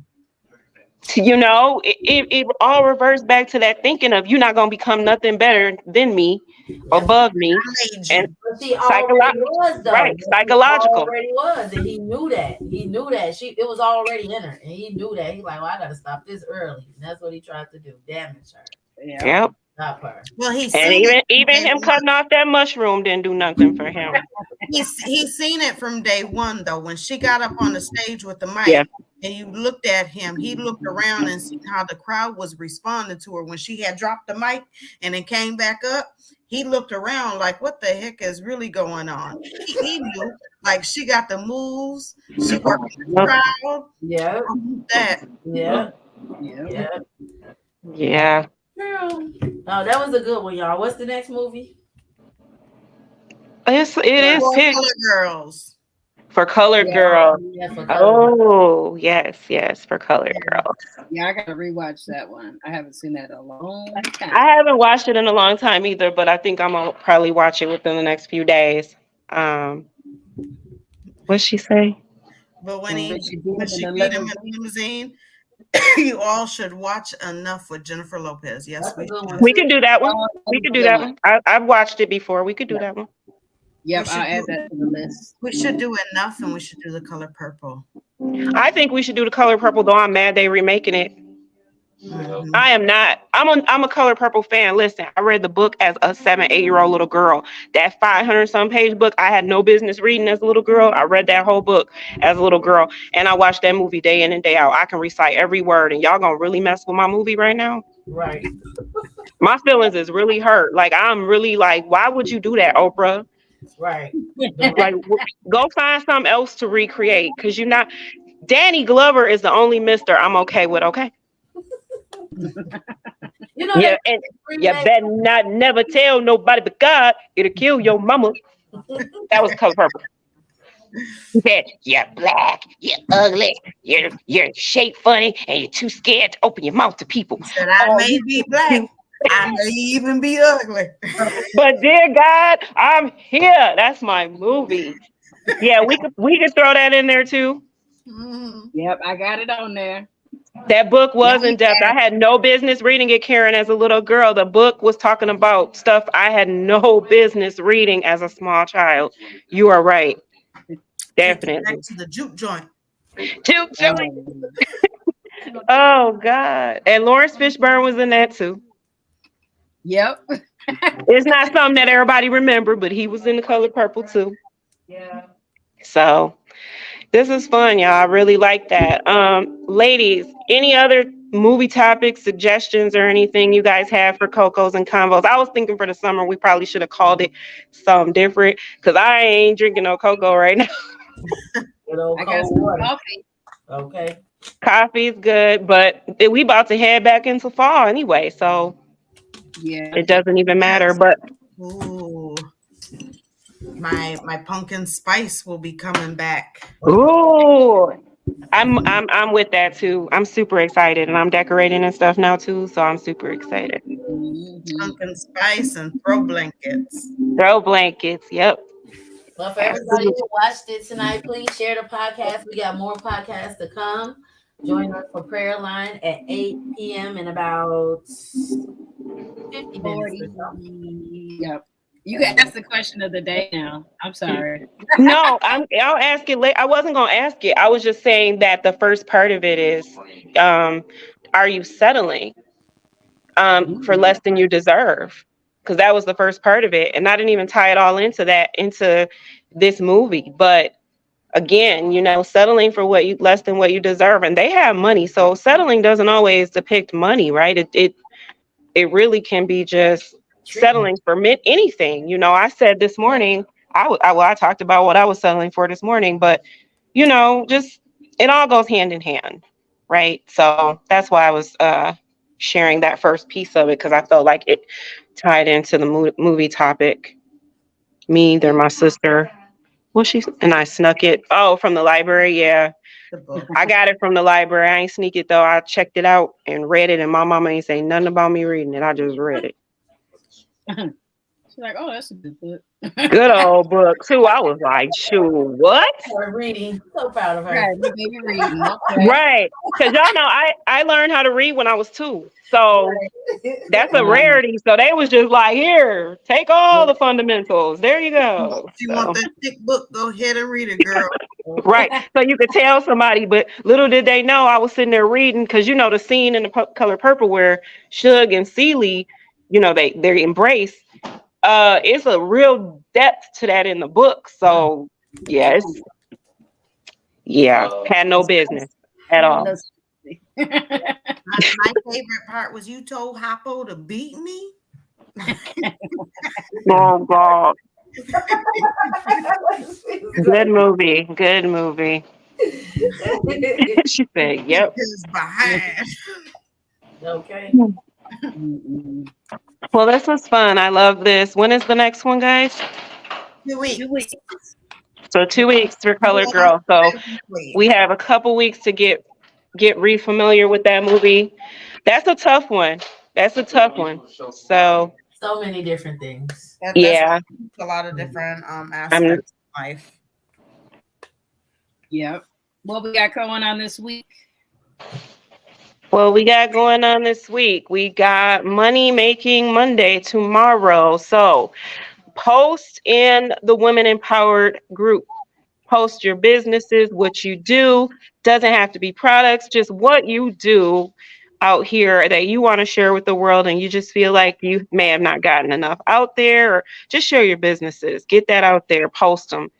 C: You know, it all reverts back to that thinking of you're not gonna become nothing better than me,
D: Yep.
C: above me,
A: I made
C: and
A: you.
D: But she already
C: psychological,
D: was though.
C: right?
D: But she
C: Psychological.
D: already was, and he knew that. He knew that it was already in her, and he knew that. He's like, "Well, I gotta stop this early," and that's what he tried to do. Damage her,
B: Yeah.
C: Yep.
D: stop her.
A: Well, he's
C: And
A: seen it from
C: even
A: day
C: him
A: one.
C: cutting off that mushroom didn't do nothing for him.
A: He's seen it from day one though. When she got up on the stage with the
C: Yeah.
A: mic and you looked at him, he looked around and seen how the crowd was responding to her when she had dropped the mic and then came back up. He looked around like, what the heck is really going on? He knew, like, she got the moves, she working the crowd,
D: Yeah,
A: that.
D: yeah,
B: Yeah.
D: yeah.
C: Yeah.
D: Girl. Oh, that was a good one, y'all. What's the next movie?
C: It is
A: Four
C: picked
A: Color Girls.
C: for Colored
B: Yeah.
C: Girl.
D: Yeah, for color.
C: Oh, yes, for Colored Girl.
B: Yeah, I gotta rewatch that one. I haven't seen that in a long time.
C: I haven't watched it in a long time either, but I think I'm gonna probably watch it within the next few days. What'd she say?
A: But
B: When she beat
A: when
B: him in
A: she
B: the
A: beat him in the
B: limousine.
A: limousine, you all should watch Enough with Jennifer Lopez. Yes,
D: That's a
A: we
D: good one
A: should.
C: We
D: too.
C: could do that one.
B: Oh,
C: We
B: that's
C: could
B: a
C: do
B: good
C: that
B: one.
C: one. I've watched it before. We could do
B: Yep.
C: that one.
B: Yep,
A: We
B: I'll
A: should
B: add
A: do
B: that to the list.
A: we should do Enough and we should do The Color Purple.
C: I think we should do the Color Purple, though I'm mad they remaking it.
A: Mhm.
C: I am not. I'm a Color Purple fan. Listen, I read the book as a 7, 8-year-old little girl. That 500 some page book I had no business reading as a little girl. I read that whole book as a little girl, and I watched that movie day in and day out. I can recite every word, and y'all gonna really mess with my movie right now?
D: Right.
C: My feelings is really hurt. Like I'm really like, why would you do that, Oprah?
D: Right.
C: Like, go find something else to recreate, because you're not. Danny Glover is the only Mister I'm okay with. Okay.
D: You know
C: Yeah,
D: that
C: and you
D: remake.
C: better not never tell nobody but God. It'll kill your mama. That was Color Purple. He said, "You're black, you're ugly, you're shaped funny, and you're too scared to open your mouth to people."
A: He said, I
C: Oh,
A: may be black, I may even be ugly.
C: but dear God, I'm here. That's my movie. Yeah, we could throw that in there too.
A: Mhm.
B: Yep, I got it on there.
C: That book
B: Now
C: was
B: you
C: in depth. I
B: add
C: had no business reading it, Karen, as a little girl. The book was talking about stuff I had no business reading as a small child. You are right.
A: Take it back
C: Definitely.
A: to the juke joint.
C: Too
B: oh,
C: silly. Oh God. And Lawrence Fishburne was in that too.
B: yep.
C: It's not something that everybody remember, but he was in The Color Purple too.
D: Yeah.
C: So this is fun, y'all. I really like that. Ladies, any other movie topics, suggestions, or anything you guys have for Cocos and Convos? I was thinking for the summer we probably should have called it something different, because I ain't drinking no cocoa right now.
D: Good old
B: I got
D: cold
B: some
D: water.
B: coffee.
D: Okay.
C: Coffee is good, but we about to head back into fall anyway, so
B: Yeah.
C: it doesn't even matter.
A: Yes.
C: But
A: Ooh. My pumpkin spice will be coming back.
C: ooh, I'm with that too. I'm super excited, and I'm decorating and stuff now too, so I'm super excited.
B: Mhm.
A: Pumpkin spice and throw blankets.
C: Throw blankets. Yep.
D: Well, for everybody who watched it tonight, please share the podcast. We got more podcasts to come. Join us for prayer line at 8 p.m. in about 50 minutes
B: 40.
D: or so.
B: Yep. You can ask the question of the day now. I'm sorry.
C: No, I'll ask it later. I wasn't gonna ask it. I was just saying that the first part of it is, are you settling for less than you deserve? Because that was the first part of it, and I didn't even tie it all into this movie. But again, settling for what you less than what you deserve, and they have money, so settling doesn't always depict money, right? it really can be just settling for anything. You know, I said this morning, I talked about what I was settling for this morning, but you know, just it all goes hand in hand, right? So that's why I was sharing that first piece of it because I felt like it tied into the movie topic. Me, they're my sister. Well, she and I snuck it. Oh, from the library, yeah.
A: The book.
C: I got it from the library. I ain't sneak it though. I checked it out and read it, and my mama ain't say nothing about me reading it. I just read it.
B: She's like, oh, that's a good book.
C: Good old book too. I was like, shoot, what?
D: Her reading. So proud of her.
B: Right, my baby reading. Okay.
C: Right. Because y'all know I learned how to read when I was 2. So that's a rarity. So they was just like, here, take all the fundamentals. There you go.
A: If you
C: So,
A: want that thick book, go ahead and read it, girl.
C: right. So you could tell somebody, but little did they know I was sitting there reading because you know the scene in the Color Purple where Suge and Celie, you know, they embrace. It's a real depth to that in the book. So yeah, had no business at all.
A: My favorite part was you told Hoppo to beat me.
C: Oh God. Good movie. Good movie. She said, yep.
A: His behind.
D: Okay.
C: Well, this was fun. I love this. When is the next one, guys?
A: 2 weeks.
B: 2 weeks.
C: So 2 weeks for Color Girl. So we have a couple weeks to get re-familiar with that movie. That's a tough one. That's a tough one. So
D: many different things.
C: Yeah.
A: A lot of different aspects of life.
B: Yep. What we got going on this week?
C: Well, we got going on this week. We got Money Making Monday tomorrow. So post in the Women Empowered group. Post your businesses, what you do. Doesn't have to be products, just what you do out here that you want to share with the world and you just feel like you may have not gotten enough out there, or just share your businesses. Get that out there, post them.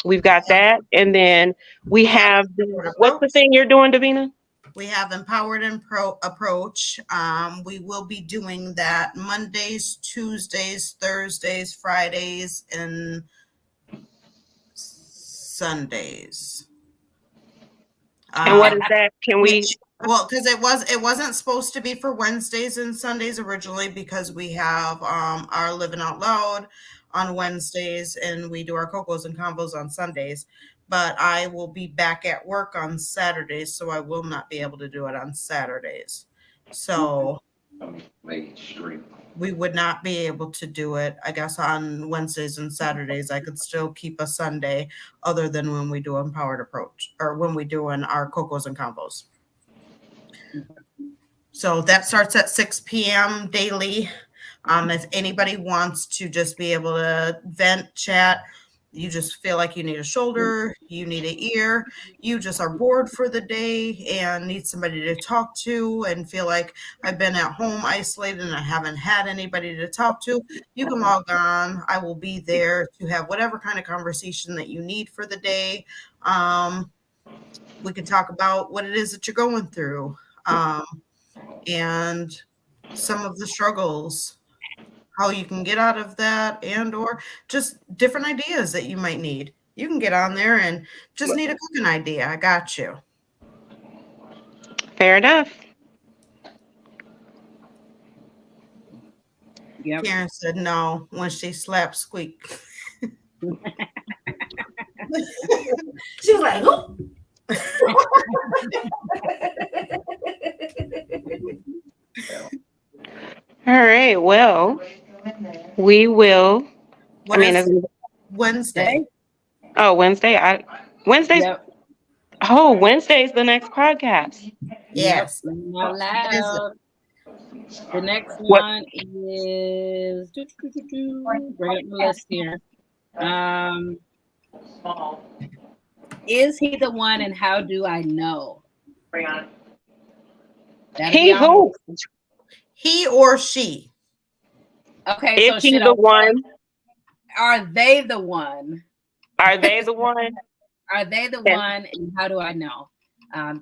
C: We've got that. And then we have what's the thing you're doing, Davina?
A: We have Empowered Approach. We will be doing that Mondays, Tuesdays, Thursdays, Fridays, and Sundays.
C: And what is that? Can we?
A: Well, because it wasn't supposed to be for Wednesdays and Sundays originally, because we have our Living Out Loud on Wednesdays and we do our Cocos and Convos on Sundays. But I will be back at work on Saturdays, so I will not be able to do it on Saturdays. So we would not be able to do it, I guess, on Wednesdays and Saturdays. I could still keep a Sunday other than when we do Empowered Approach, or when we do our Cocos and Combos. So that starts at 6 p.m. daily. If anybody wants to just be able to vent, chat, you just feel like you need a shoulder, you need an ear, you just are bored for the day and need somebody to talk to and feel like I've been at home isolated and I haven't had anybody to talk to, you can log on. I will be there to have whatever kind of conversation that you need for the day. We can talk about what it is that you're going through, and some of the struggles, how you can get out of that, and or just different ideas that you might need. You can get on there and just need a cooking idea. I got you.
C: Fair enough.
B: Yep.
A: Karen said no when she slapped Squeak.
D: She was like, who?
C: All right. Well, we will.
A: Wednesday?
C: Oh, Wednesday. Wednesday's.
B: Yep.
C: Oh, Wednesday's the next podcast.
A: Yes.
B: Yep. Out loud. The next
C: What?
B: one is bring up the list here. Is he the one, and how do I know?
C: He who?
A: He or she.
B: Okay,
C: If
B: so
C: he's the one.
B: Are they the one?
C: Are they the one?
B: Are they the one, and how do I know?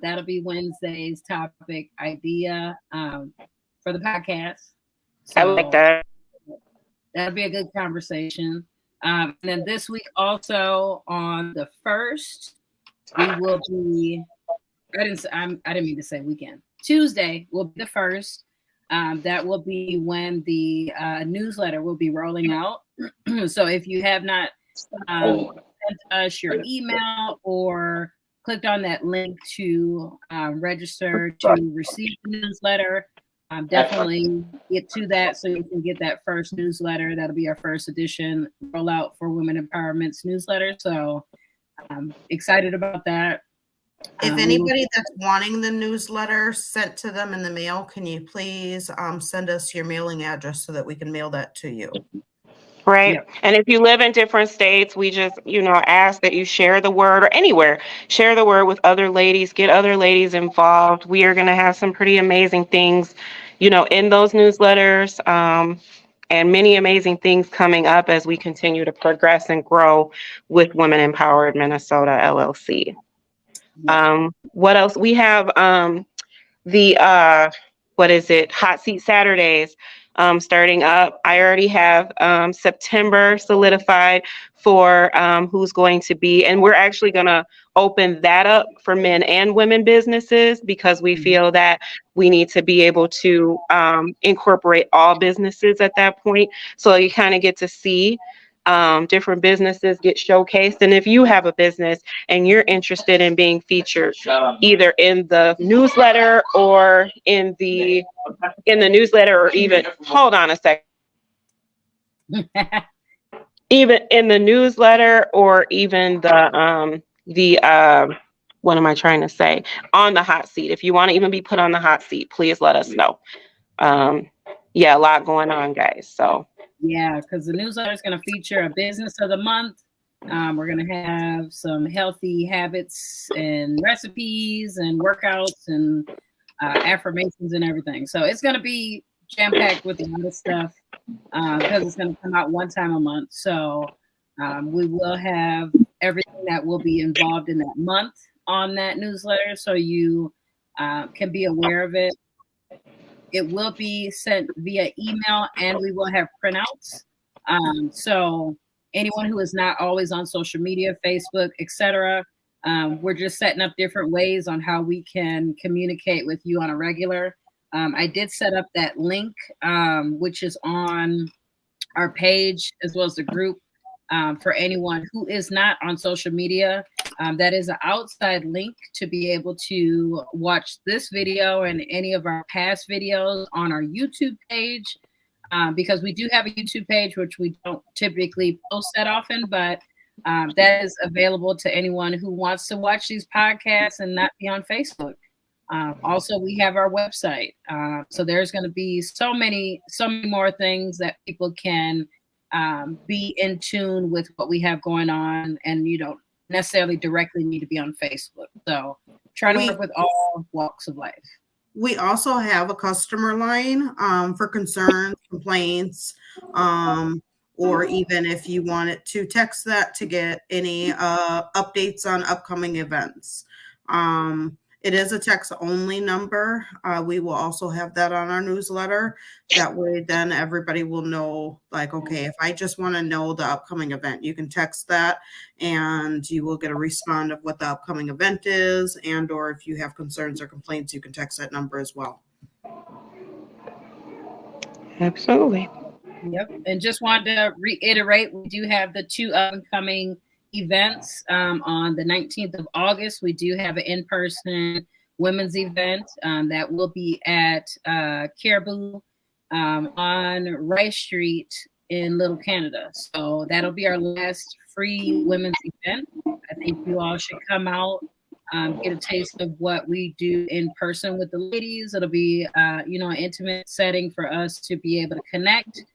B: That'll be Wednesday's topic idea. for the podcast.
C: I like
B: So
C: that.
B: that'll be a good conversation. And then this week also on the 1st, we will be. I didn't mean to say weekend. Tuesday will be the 1st. That will be when the newsletter will be rolling out. So if you have not sent us your email or clicked on that link to register to receive the newsletter, definitely get to that so you can get that first newsletter. That'll be our first edition rollout for Women Empowerment's newsletter. So I'm excited about that.
A: If anybody that's wanting the newsletter sent to them in the mail, can you please send us your mailing address so that we can mail that to you?
C: Right.
B: Yep.
C: And if you live in different states, we just, ask that you share the word, or anywhere, share the word with other ladies, get other ladies involved. We are going to have some pretty amazing things, in those newsletters, and many amazing things coming up as we continue to progress and grow with Women Empowered Minnesota LLC.
B: Yep.
C: What else? We have the Hot Seat Saturdays starting up. I already have September solidified for who's going to be, and we're actually going to open that up for men and women businesses, because we feel that we need to be able to incorporate all businesses at that point. So you kind of get to see different businesses get showcased. And if you have a business and you're interested in being featured either in the newsletter or in the newsletter, or even, hold on a second, even in the newsletter, or even what am I trying to say, on the hot seat, if you want to even be put on the hot seat, please let us know. A lot going on, guys. So
B: yeah, because the newsletter is going to feature a business of the month. We're going to have some healthy habits and recipes and workouts and affirmations and everything. So it's going to be jam-packed with a lot of stuff because it's going to come out one time a month. So we will have everything that will be involved in that month on that newsletter, so you can be aware of it. It will be sent via email, and we will have printouts. So anyone who is not always on social media, Facebook, etc., we're just setting up different ways on how we can communicate with you on a regular. I did set up that link, which is on our page as well as the group, for anyone who is not on social media. That is an outside link to be able to watch this video and any of our past videos on our YouTube page, because we do have a YouTube page, which we don't typically post that often, but that is available to anyone who wants to watch these podcasts and not be on Facebook. Also, we have our website. So there's going to be so many more things that people can be in tune with what we have going on, and you don't necessarily directly need to be on Facebook. So trying to work with all walks of life.
A: We also have a customer line for concerns, complaints, or even if you wanted to text that to get any updates on upcoming events. It is a text-only number. We will also have that on our newsletter. That way, then everybody will know, like, okay, if I just want to know the upcoming event, you can text that, and you will get a respond of what the upcoming event is, and or if you have concerns or complaints, you can text that number as well.
C: absolutely.
B: Yep. And just wanted to reiterate, we do have the 2 upcoming events. On the 19th of August, we do have an in-person women's event that will be at Caribou on Rice Street in Little Canada. So that'll be our last free women's event. I think you all should come out, get a taste of what we do in person with the ladies. It'll be an intimate setting for us to be able to connect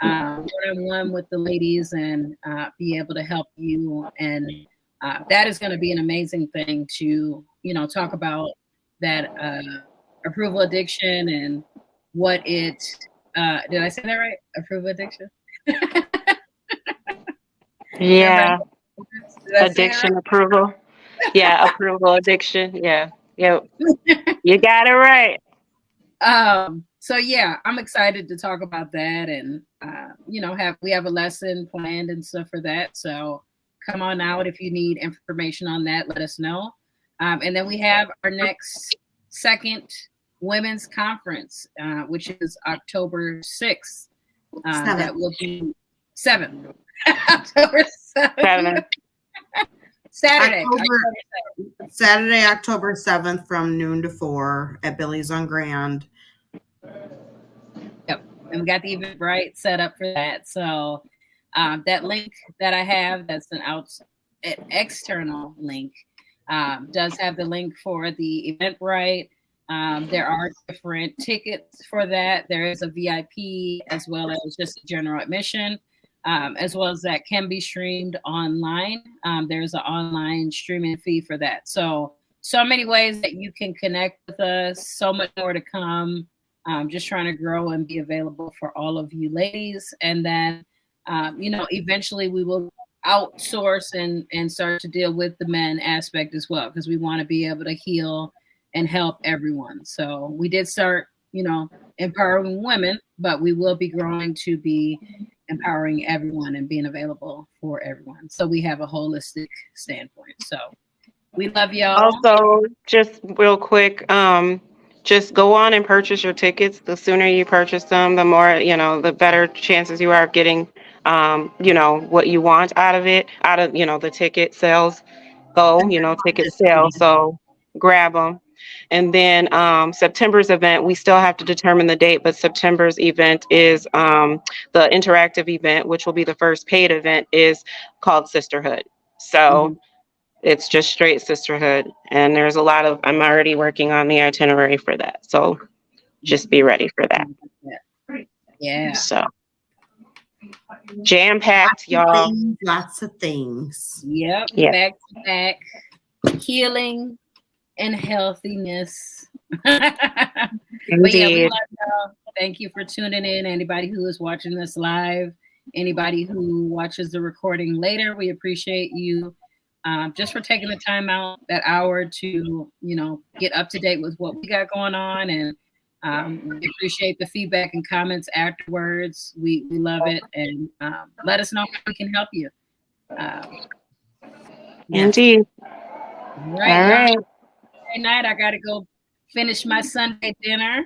B: one-on-one with the ladies and be able to help you. And that is going to be an amazing thing to, talk about that approval addiction and what it, did I say that right? Approval addiction?
C: Yeah.
B: Addiction,
C: right? Approval. Yeah, approval, addiction. Yeah. Yep. You got it right.
B: So yeah, I'm excited to talk about that, and we have a lesson planned and stuff for that. So come on out if you need information on that. Let us know. And then we have our next second women's conference, which is October 6th. That will be 7th. October 7th. Saturday.
A: Saturday, October 7th from noon to 4 at Billy's on Grand.
B: Yep. And we got the Eventbrite set up for that. So that link that I have, that's an external link, does have the link for the Eventbrite. There are different tickets for that. There is a VIP as well as just a general admission. As well as that can be streamed online. There's an online streaming fee for that. So many ways that you can connect with us. So much more to come. Just trying to grow and be available for all of you ladies. And then, eventually we will outsource and start to deal with the men aspect as well, because we want to be able to heal and help everyone. So we did start, empowering women, but we will be growing to be empowering everyone and being available for everyone. So we have a holistic standpoint. So we love y'all.
C: Also, just real quick, just go on and purchase your tickets. The sooner you purchase them, the more, the better chances you are of getting, what you want out of it, the ticket sales ticket sales. So grab them. And then September's event, we still have to determine the date, but September's event is the interactive event, which will be the first paid event, is called Sisterhood. So it's just straight sisterhood. And there's I'm already working on the itinerary for that. So just be ready for that.
B: Yeah.
C: So jam-packed, y'all.
A: Lots of things.
B: Yep.
C: Yeah.
B: Back to back. Healing and healthiness.
C: Indeed.
B: But yeah, we love y'all. Thank you for tuning in. Anybody who is watching this live, anybody who watches the recording later, we appreciate you just for taking the time out, that hour to, get up to date with what we got going on. And we appreciate the feedback and comments afterwards. We love it. And let us know how we can help you.
C: Indeed.
B: All right. Night, I gotta go finish my Sunday dinner.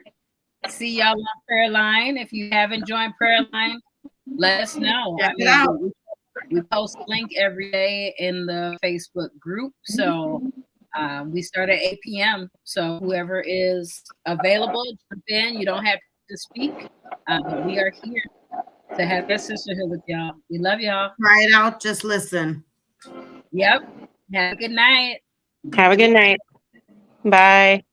B: See y'all on Prayer Line. If you haven't joined Prayer Line, let us know. We post a link every day in the Facebook group. So we start at 8 p.m. So whoever is available, jump in. You don't have to speak. But we are here to have that sisterhood with y'all. We love y'all.
A: Try it out. Just listen.
B: Yep. Have a good night.
C: Have a good night. Bye.